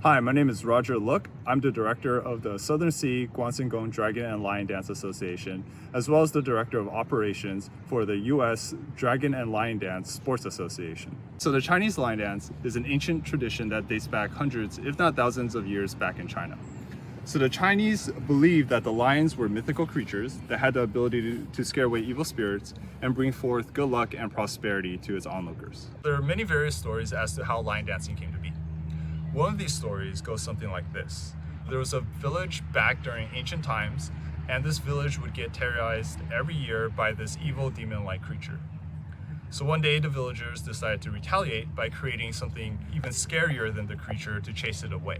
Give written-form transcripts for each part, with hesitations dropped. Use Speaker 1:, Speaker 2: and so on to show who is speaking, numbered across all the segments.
Speaker 1: Hi, my name is Roger Look. I'm the director of the Southern Sea Guanxingong Dragon and Lion Dance Association, as well as the director of operations for the U.S. Dragon and Lion Dance Sports Association. So the Chinese lion dance is an ancient tradition that dates back hundreds, if not thousands of years back in China. So the Chinese believed that the lions were mythical creatures that had the ability to scare away evil spirits and bring forth good luck and prosperity to its onlookers. There are many various stories as to how lion dancing came to be. One of these stories goes something like this. There was a village back during ancient times, and this village would get terrorized every year by this evil demon-like creature. So one day the villagers decided to retaliate by creating something even scarier than the creature to chase it away.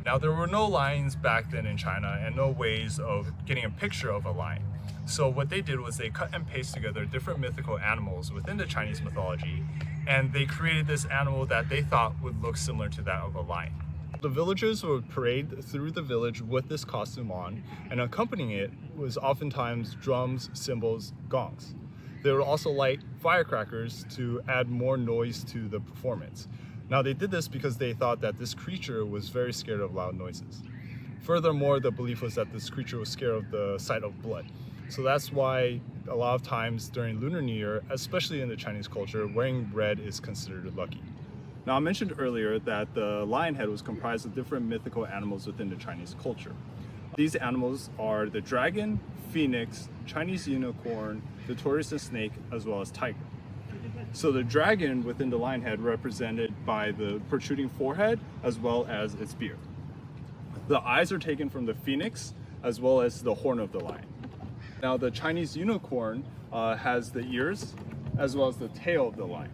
Speaker 1: Now there were no lions back then in China and no ways of getting a picture of a lion. So what they did was they cut and paste together different mythical animals within the Chinese mythology, and they created this animal that they thought would look similar to that of a lion. The villagers would parade through the village with this costume on, and accompanying it was oftentimes drums, cymbals, gongs. They would also light firecrackers to add more noise to the performance. Now they did this because they thought that this creature was very scared of loud noises. Furthermore, the belief was that this creature was scared of the sight of blood. So that's why a lot of times during Lunar New Year, especially in the Chinese culture, wearing red is considered lucky. Now I mentioned earlier that the lion head was comprised of different mythical animals within the Chinese culture. These animals are the dragon, phoenix, Chinese unicorn, the tortoise and snake, as well as tiger. So the dragon within the lion head represented by the protruding forehead as well as its beard. The eyes are taken from the phoenix as well as the horn of the lion. Now the Chinese unicorn has the ears as well as the tail of the lion.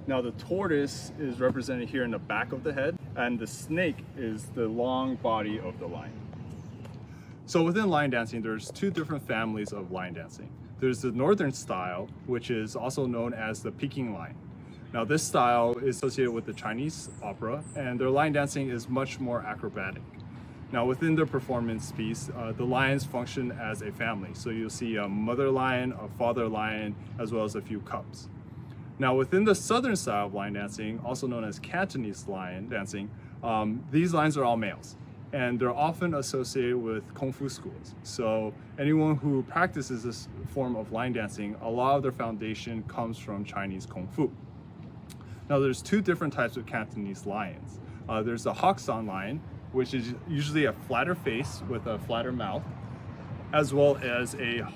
Speaker 1: Now the tortoise is represented here in the back of the head, and the snake is the long body of the lion. So within lion dancing, there's two different families of lion dancing. There's the northern style, which is also known as the Peking lion. Now this style is associated with the Chinese opera, and their lion dancing is much more acrobatic. Now within their performance piece, the lions function as a family. So you'll see a mother lion, a father lion, as well as a few cubs. Now within the southern style of lion dancing, also known as Cantonese lion dancing, these lions are all males. And they're often associated with Kung Fu schools. So anyone who practices this form of lion dancing, a lot of their foundation comes from Chinese Kung Fu. Now there's two different types of Cantonese lions. There's the Hoxton lion, which is usually a flatter face with a flatter mouth, as well as a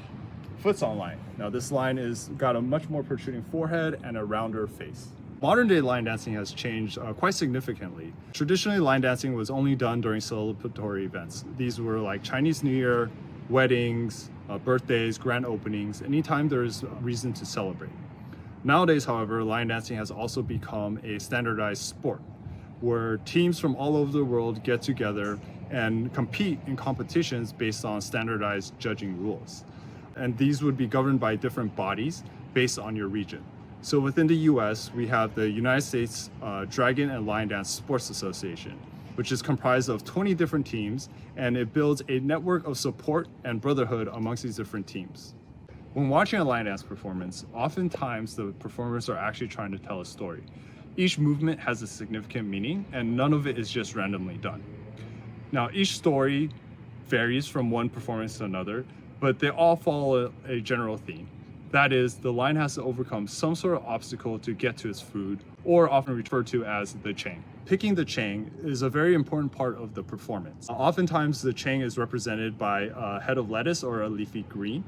Speaker 1: Footsong lion. Now this lion is got a much more protruding forehead and a rounder face. Modern day lion dancing has changed quite significantly. Traditionally, lion dancing was only done during celebratory events. These were like Chinese New Year, weddings, birthdays, grand openings, anytime there's reason to celebrate. Nowadays, however, lion dancing has also become a standardized sport, where teams from all over the world get together and compete in competitions based on standardized judging rules. And these would be governed by different bodies based on your region. So within the US, we have the United States Dragon and Lion Dance Sports Association, which is comprised of 20 different teams, and it builds a network of support and brotherhood amongst these different teams. When watching a lion dance performance, oftentimes the performers are actually trying to tell a story. Each movement has a significant meaning, and none of it is just randomly done. Now, each story varies from one performance to another, but they all follow a general theme. That is, the lion has to overcome some sort of obstacle to get to its food, or often referred to as the chang. Picking the chang is a very important part of the performance. Oftentimes, the chang is represented by a head of lettuce or a leafy green.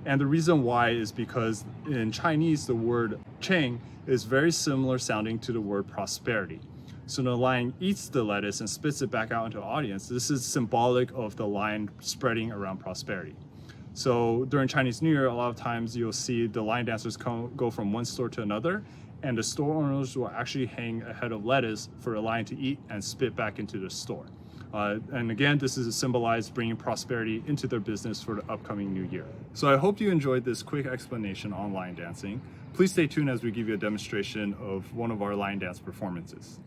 Speaker 1: And the reason why is because in Chinese, the word chang is very similar sounding to the word prosperity. So when the lion eats the lettuce and spits it back out into the audience, this is symbolic of the lion spreading around prosperity. So during Chinese New Year, a lot of times you'll see the lion dancers go from one store to another, and the store owners will actually hang a head of lettuce for a lion to eat and spit back into the store. And again, this is symbolized bringing prosperity into their business for the upcoming new year. So I hope you enjoyed this quick explanation on lion dancing. Please stay tuned as we give you a demonstration of one of our lion dance performances.